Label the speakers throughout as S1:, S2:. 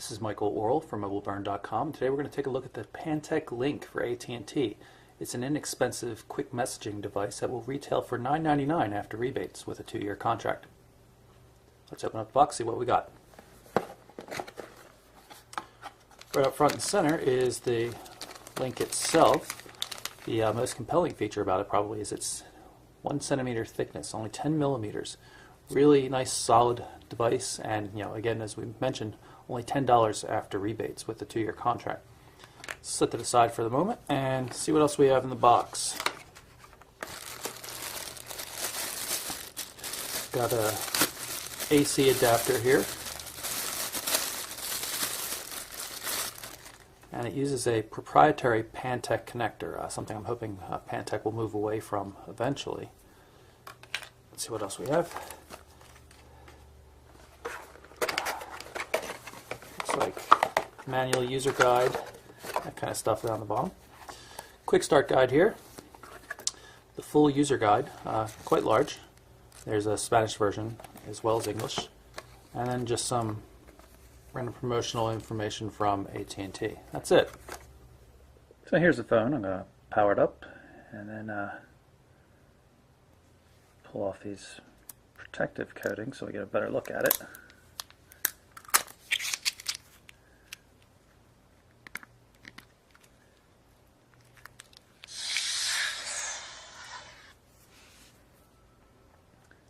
S1: This is Michael Orrell from MobileBurn.com. Today we're going to take a look at the Pantech Link for AT&T. It's an inexpensive quick messaging device that will retail for $9.99 after rebates with a 2-year contract. Let's open up the box, see what we got. Right up front and center is the Link itself. The most compelling feature about it probably is its 1 centimeter thickness, only 10 millimeters. Really nice solid device, and again, as we mentioned, only $10 after rebates with the 2-year contract. Set that aside for the moment and see what else we have in the box. Got a AC adapter here, and it uses a proprietary Pantech connector, something I'm hoping Pantech will move away from eventually. Let's see what else we have. Looks like manual user guide, that kind of stuff down the bottom. Quick start guide here. The full user guide, quite large. There's a Spanish version as well as English, and then just some random promotional information from AT&T. That's it. So here's the phone. I'm going to power it up and then pull off these protective coatings so we get a better look at it.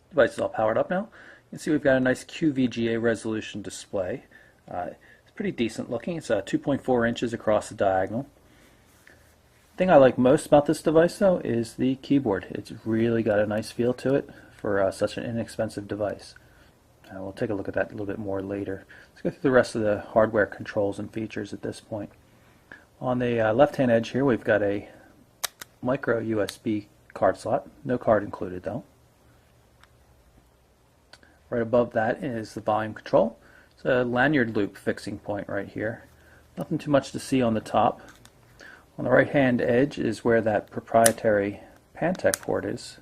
S1: Device is all powered up now. You can see we've got a nice QVGA resolution display. It's pretty decent looking. It's 2.4 inches across the diagonal. The thing I like most about this device though is the keyboard. It's really got a nice feel to it for such an inexpensive device. We'll take a look at that a little bit more later. Let's go through the rest of the hardware controls and features at this point. On the left hand edge here we've got a micro USB card slot. No card included though. Right above that is the volume control. It's a lanyard loop fixing point right here. Nothing too much to see on the top. On the right hand edge is where that proprietary Pantech port is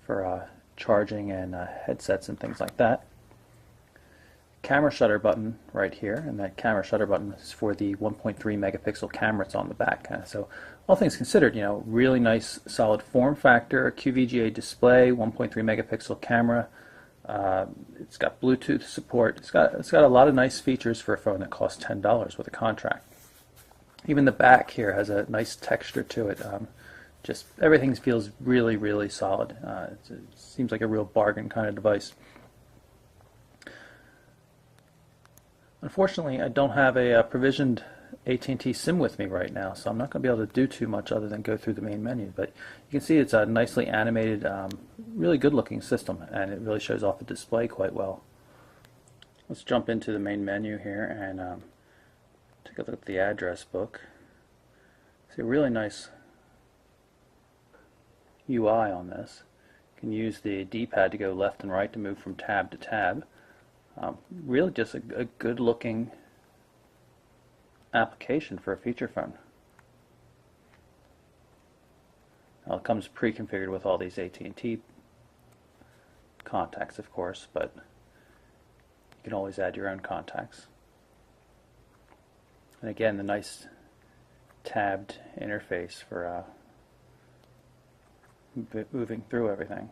S1: for charging and headsets and things like that. Camera shutter button right here, and that camera shutter button is for the 1.3 megapixel camera that's on the back. So all things considered, really nice solid form factor, QVGA display, 1.3 megapixel camera. It's got Bluetooth support. It's got a lot of nice features for a phone that costs $10 with a contract. Even the back here has a nice texture to it. Just everything feels really, really solid. It seems like a real bargain kind of device. Unfortunately, I don't have a provisioned AT&T SIM with me right now, so I'm not going to be able to do too much other than go through the main menu. But you can see it's a nicely animated, really good looking system, and it really shows off the display quite well. Let's jump into the main menu here and take a look at the address book. See a really nice UI on this. You can use the D-pad to go left and right to move from tab to tab. Really just a good looking application for a feature phone. Now it comes pre-configured with all these AT&T contacts, of course, but you can always add your own contacts. And again, the nice tabbed interface for moving through everything.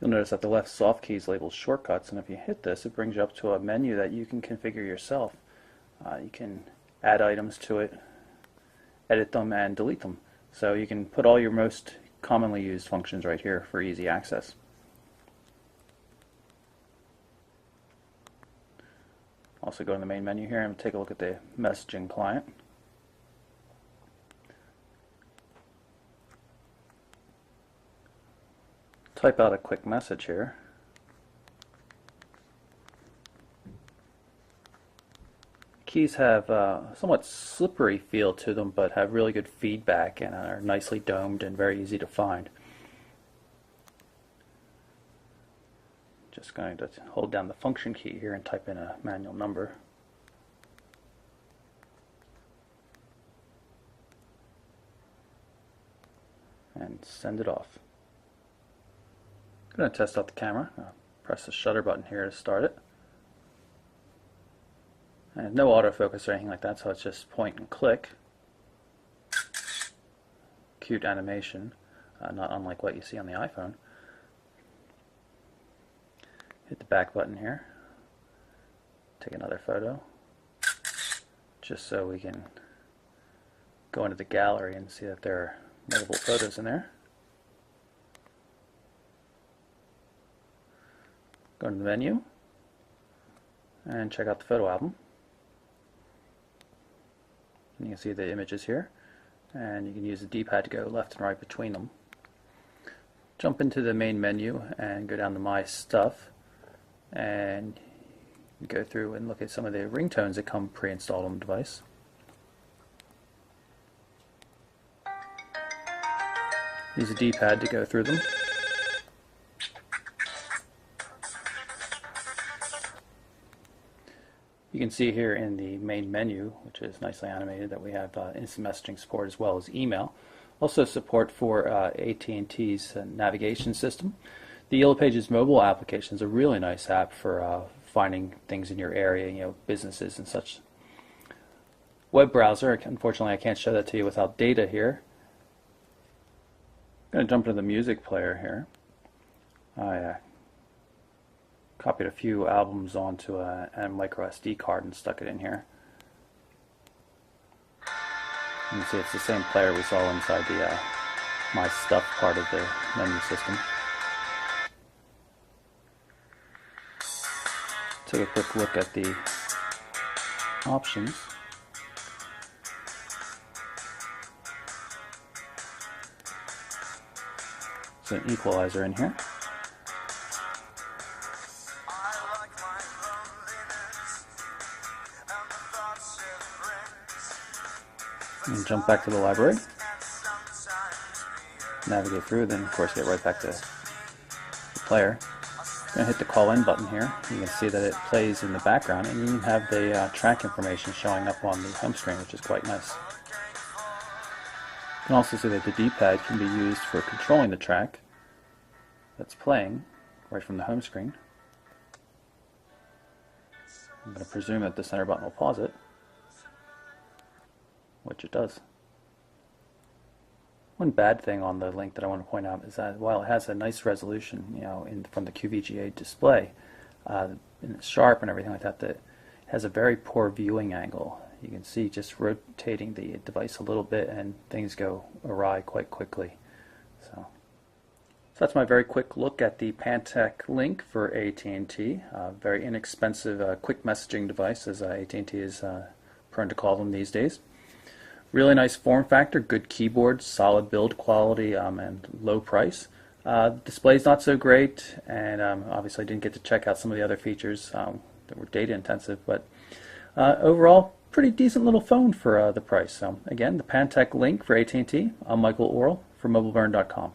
S1: You'll notice that the left soft key is labeled shortcuts, and if you hit this, it brings you up to a menu that you can configure yourself. You can add items to it, edit them, and delete them. So you can put all your most commonly used functions right here for easy access. Also go to the main menu here and take a look at the messaging client. Type out a quick message here. Keys have a somewhat slippery feel to them, but have really good feedback and are nicely domed and very easy to find. Just going to hold down the function key here and type in a manual number. and send it off. I'm going to test out the camera. I'll press the shutter button here to start it. And no autofocus or anything like that, so it's just point and click. Cute animation, not unlike what you see on the iPhone. Hit the back button here. Take another photo, just so we can go into the gallery and see that there are multiple photos in there. Go to the menu and check out the photo album. And you can see the images here, and you can use the D-pad to go left and right between them. Jump into the main menu and go down to My Stuff, and you go through and look at some of the ringtones that come pre-installed on the device. Use the D-pad to go through them. You can see here in the main menu, which is nicely animated, that we have instant messaging support as well as email. Also support for AT&T's navigation system. The Yellow Pages mobile application is a really nice app for finding things in your area, businesses and such. Web browser, unfortunately I can't show that to you without data here. I'm going to jump into the music player here. I copied a few albums onto a micro SD card and stuck it in here. You can see it's the same player we saw inside the My Stuff part of the menu system. Take a quick look at the options. There's an equalizer in here. And jump back to the library, navigate through, then of course get right back to the player. I'm going to hit the call in button here. You can see that it plays in the background, and you can have the track information showing up on the home screen, which is quite nice. You can also see that the D-pad can be used for controlling the track that's playing right from the home screen. I'm going to presume that the center button will pause it, which it does. One bad thing on the Link that I want to point out is that while it has a nice resolution, from the QVGA display, and it's sharp and everything like that, it has a very poor viewing angle. You can see just rotating the device a little bit and things go awry quite quickly. So that's my very quick look at the Pantech Link for AT&T. Very inexpensive quick messaging device, as AT&T is prone to call them these days. Really nice form factor, good keyboard, solid build quality, and low price. Display's not so great, and obviously I didn't get to check out some of the other features that were data intensive, but overall, pretty decent little phone for the price. So again, the Pantech Link for AT&T. I'm Michael Orrell for MobileBurn.com.